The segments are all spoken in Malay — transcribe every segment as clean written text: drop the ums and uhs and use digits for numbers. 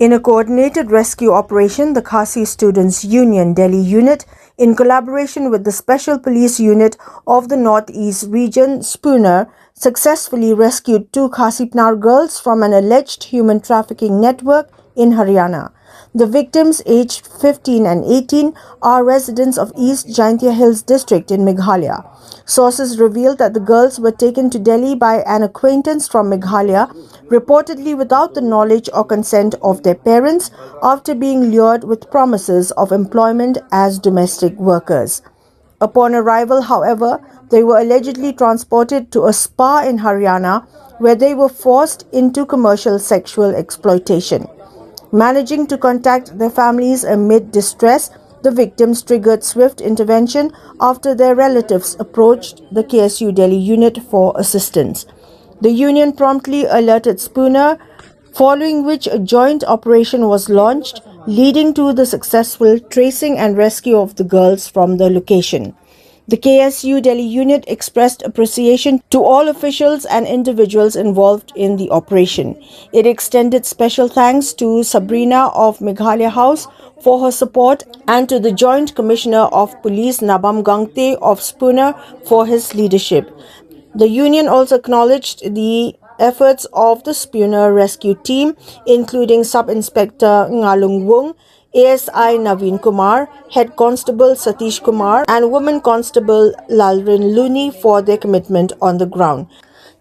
In a coordinated rescue operation, the Khasi Students' Union Delhi unit, in collaboration with the Special Police Unit of the Northeast Region, Khasi-Pnar, successfully rescued two Khasi-Pnar girls from an alleged human trafficking network in Haryana. The victims, aged 15 and 18, are residents of East Jaintia Hills district in Meghalaya. Sources revealed that the girls were taken to Delhi by an acquaintance from Meghalaya, reportedly without the knowledge or consent of their parents, after being lured with promises of employment as domestic workers. Upon arrival, however, they were allegedly transported to a spa in Haryana, where they were forced into commercial sexual exploitation. Managing to contact their families amid distress, the victims triggered swift intervention after their relatives approached the KSU Delhi unit for assistance. The union promptly alerted Khasi-Pnar, following which a joint operation was launched, leading to the successful tracing and rescue of the girls from the location. The KSU Delhi unit expressed appreciation to all officials and individuals involved in the operation. It extended special thanks to Sabrina of Meghalaya House for her support and to the Joint Commissioner of Police Nabam Gangte of Khasi-Pnar for his leadership. The union also acknowledged the efforts of the Khasi-Pnar rescue team, including Sub-Inspector Ngalung Wung, ASI Naveen Kumar, Head Constable Satish Kumar, and Woman Constable Lalrin Looney for their commitment on the ground.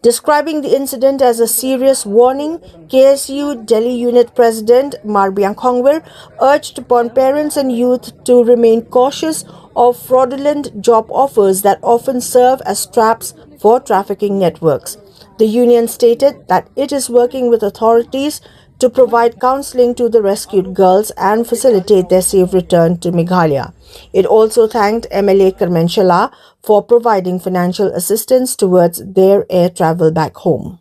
Describing the incident as a serious warning, KSU Delhi Unit President Marbiang Khongwir urged upon parents and youth to remain cautious of fraudulent job offers that often serve as traps for trafficking networks. The union stated that it is working with authorities to provide counseling to the rescued girls and facilitate their safe return to Meghalaya. It also thanked MLA Karmen Shala for providing financial assistance towards their air travel back home.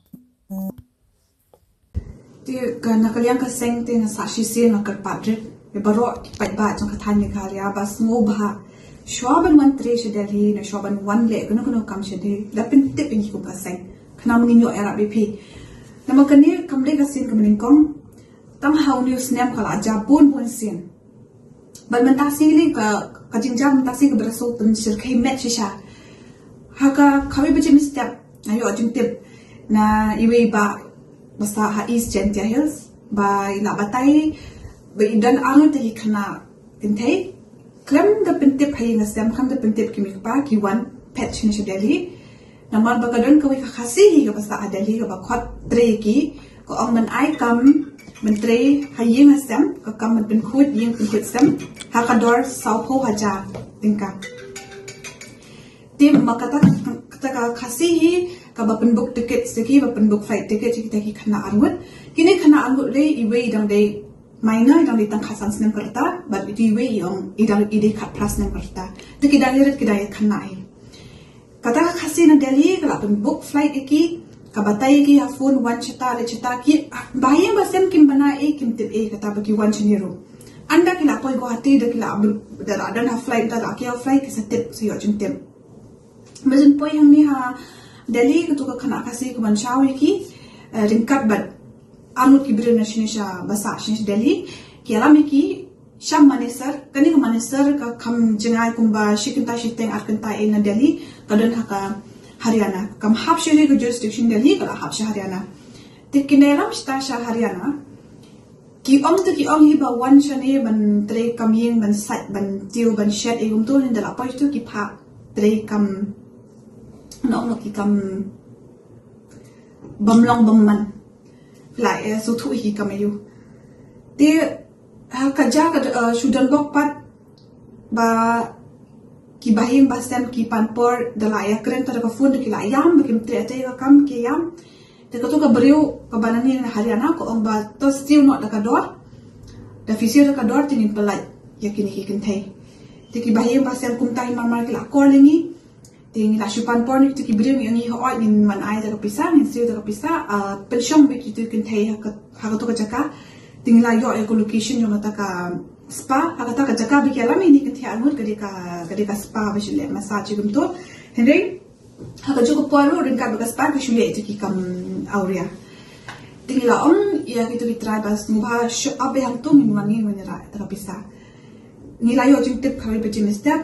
Nama kini kamde kasin kemeningkong tam hau news nem kala jabun pun sin bal mentasi li ka jinjam mentasi ke berasal tun sirkai met shisha haka kami baca mistep ayo ajung tip na iwe ba basa ha East Jaintia Hills ba ila batai ba idan angut hi kana kintai klem da pentip hai ngasem kham da pentip kimik ba kiwan pet chini Delhi Namar bagadon kawai Khasi hi ka basa Delhi ka bakhot tre ki ko ang man ai kam mentre haying asam ka kam man ben khut yeng pentit sam hakador saupo haja tingka tim makata ka Khasi hi ka ba penbook ticket seki ba penbook flight ticket kita ki khana angut kini khana angut le iwe idang de minor idang de tang khasan snem karta but iwe yong idang ide khat pras nem karta tikidang irit kidai khana ai Kata Khasi na Delhi kalau pun book flight iki kabatai ki phone one chata le chata ki bayang basem kim bana kim tip kata bagi one cheniro anda kila poi Guwahati da kila da adan ha flight da ki flight ki setip si yo jengtem mazun poi hang ni ha Delhi ko ka khana Khasi ko ban shaw iki ringkat bat amut ki bire na shinisha basa shinis Delhi ki alam iki Sham manesar, kani ko manesar ka kam jengai kumba shikinta shiteng arkanta na Delhi kadon haka Haryana kam hap shiri ko jurisdiction Delhi kala hap sha Haryana tikineram sta sha Haryana ki ong hi ba wan chane ban tre kam yeng ban sat ban tiu ban shed e gum to ni dala pa tu ki pha tre kam no ki kam bamlong bamman lai so thu hi kam yu te kerja sudan bok pat ba ki bahim basem ki panpor dalaya keren tada ka phone ki la yam bakim tre ate ka kam ki yam te ka to ka beriu ka banani na Haryana ko ong ba to still not da ka dor da fisir da ka dor tinin pelai yakini ki kentai te ki bahim basem kum tai mamar ki la kor lingi te ni la shupan por ni ki beriu ngi ho ai min man ai da ka pisa ni still da ka pisa pension bi ki tu kentai ha ka to ka jaka tingla yo ecolocation yo mata ka spa hakata ka jaka bi kala mi ni kan thia ngur kadi ka spa ba shule massage gum to henry haka joko poro rin ka spa ka shule ti ki kam auria tingila ong ya gitu kitrai bas ngubah show up yang tu minwangi menera taka pisa ngilayo jing tip kari bajim step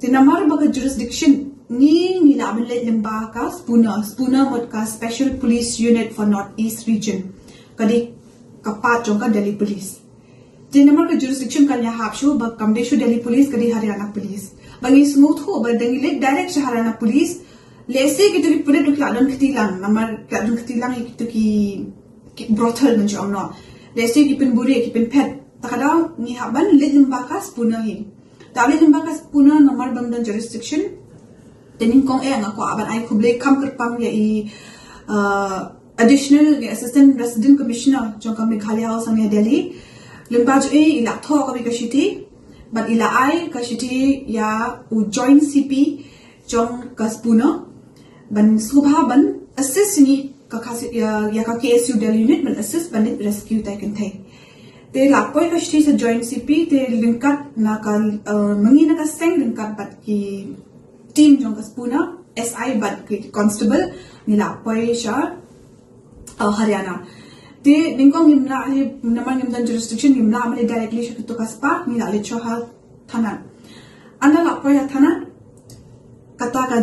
tinamar baga jurisdiction nila abelet lemba ka spuna mod ka special police unit for northeast region kadi kapat jong ka Delhi police tinamar ka jurisdiction kan ya hapshu ba kamdeshu Delhi police kadi Haryana police bangi smooth ho ba dengile direct sa Haryana police lese gitu ki pulet duk ladon ketilang namar ladon ketilang itu ki brothel men jong no lese ki pen buri ki pen pet takadaw ni haban le lemba ka spuna hi tali lemba ka spuna namar bangdan jurisdiction tening kong nga ko aban ay kuble kam kerpang ya i additional assistant resident commissioner jong ka Meghalaya House ang Delhi lemba jo ila tho ka bi ka shiti but ila ai ka shiti ya u joint CP jong ka spuna ban subha ban assist ni ka khasi ya ka KSU Delhi unit ban assist ban rescue tai kan thai te la poi ka shiti sa joint CP te linkat na ka mangi na ka seng linkat bat ki team jong ka spuna SI bat ki constable nila poi sha Haryana te ningkong nimla naman nimdan jurisdiction nimla amali directly sha to ka spa nila le choha thana anda la poi thana kata ka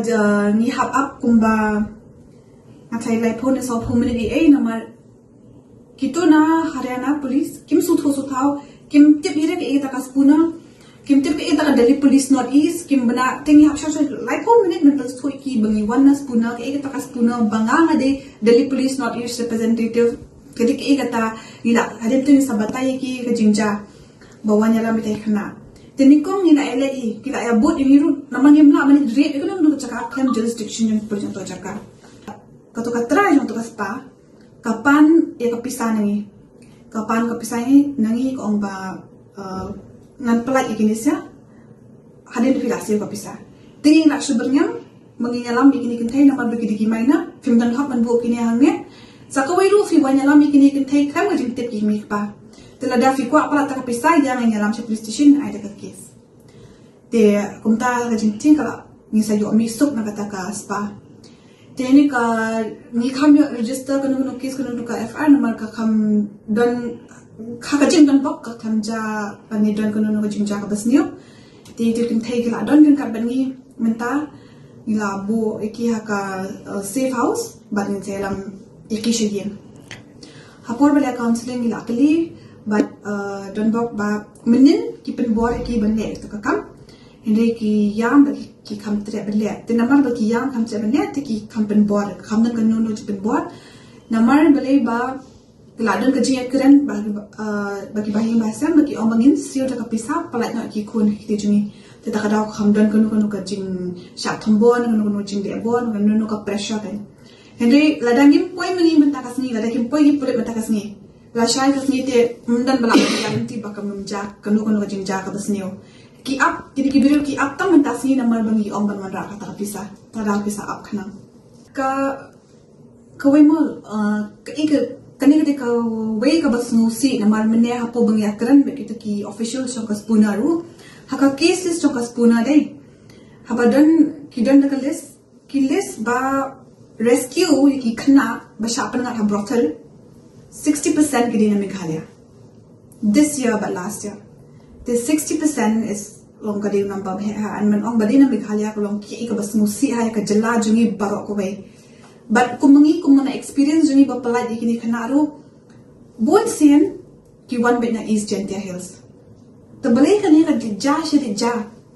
ni hap up kumba atai lai phone so phumni di namar kito na Haryana police kim su tho su thau kim tip hire ke ta ka spuna kim tip ke ta ka Delhi police northeast kim bana tingi hap sha lai phone minute mental thoi ki bangi wana spuna ke ta ka spuna banga ngade Delhi police northeast representative ke ke ta ila hadem tin sabatai ki ke jingja bawanya la mitai khana tenikong nila LAE kila ya bot ini ru namang yemla mani rate ko nang chaka claim jurisdiction yung project to chaka kato katra yung to kaspa kapan ya kapisa nangi kapan kapisa nangi ko ang ba ngan pelai ikinisya hadin filasi kapisa tingin nak subernyam menginyalam ikini kentai namar bagi maina film dan hak man bu kini hangnya sakawai ru fi wanyalam ikini kentai kam ngajim tip ki pa telada fi kwa pala taka pisai yang nyalam sa police station ay daga case te kumta ka jinting kala ni sa yo mi sok na kataka spa te ni ka ni kam yo register kanu no case kanu ka FR number ka kam don ka jing don bok ka kam ja pani don kanu no jing ja ka basniyo te te kin thai kala don kin ka bani menta ni la bu eki ha ka safe house but ni selam eki shigin hapor bala counseling ni la kali but don bok ba menin ki pen bor ki ban le to kam hindi ki yam ba ki kam tre ban le te namar ba ki yam kam tre ban le te ki kam pen bor kam dan kan no pen bor namar bale ba ladon ka jiat kren ba ki bahi ba sam ba ki omangin sio ta ka pisa palat na ki kun ki juni te ta ka daw kam dan kan no ka jing sha thombon no jing de bon no ka pressure ben hindi ladangim poi mangi mentakas ni ladangim poi ni pole mentakas ni la shai kas ni te mundan bala yang ti bakam numja kanu kanu jing ja ka basniyo ki up ki biru ki up tam mentas ni namar bangi om ban man ra ka ta pisa ta da pisa up khana ka kawai mo ka ik kani ka wei ka basnu si namar menne ha po bangi akran be ki official so ka spuna ru ha ka cases so ka spuna dei ha badan ki don ka list ba rescue ki khana ba shapan nga ha brothel 60% getting in Meghalaya this year but last year the 60% is long kading number and man ong badina Meghalaya ko long ki ka bas musi ha ka jala jungi barok ko bay but kumangi kumana experience jungi ba pala ikini khanaro bon sen ki one bit na East Gentia Hills to balay kani ka ja shiri ja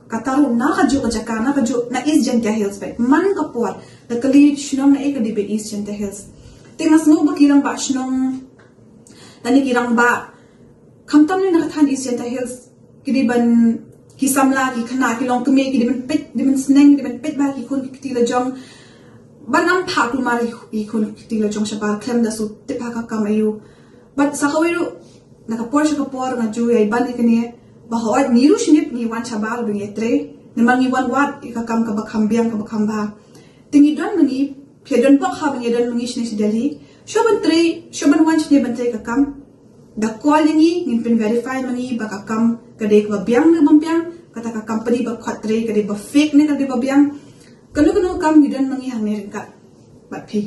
kataro na ka ju ka jaka na ka ju na East Gentia Hills bay man ka por the kali shinong na ka di East Gentia Hills tingas no ba kirang ba shinong tani kirang ba kamtam ni nakathan East Gentia Hills kidiban kisamla ki khana ki long kme ki diban pit diban sneng diban pit ba ki kun ki tila jong banam pha tu mari ki kun ki tila jong sha klem da su tipa ka kamayu but sakawiru nakapor siya kapor nga ju ay ban ikani ba hoad niru shinip ni wan chabal bi etre namang ni wan wat ikakam ka bakhambiang ka bakhamba tingi don mangi phedon pak ha bangi don mangi shne si Delhi shoban wan shne ban tre ka kam da callingi ngin pen verify mangi ba ka kam kadek ba biang na bampiang kata ka company ba khatre kadek ba fake ne kadek ba biang kanu kam gidan mangi hang ne ka ba phi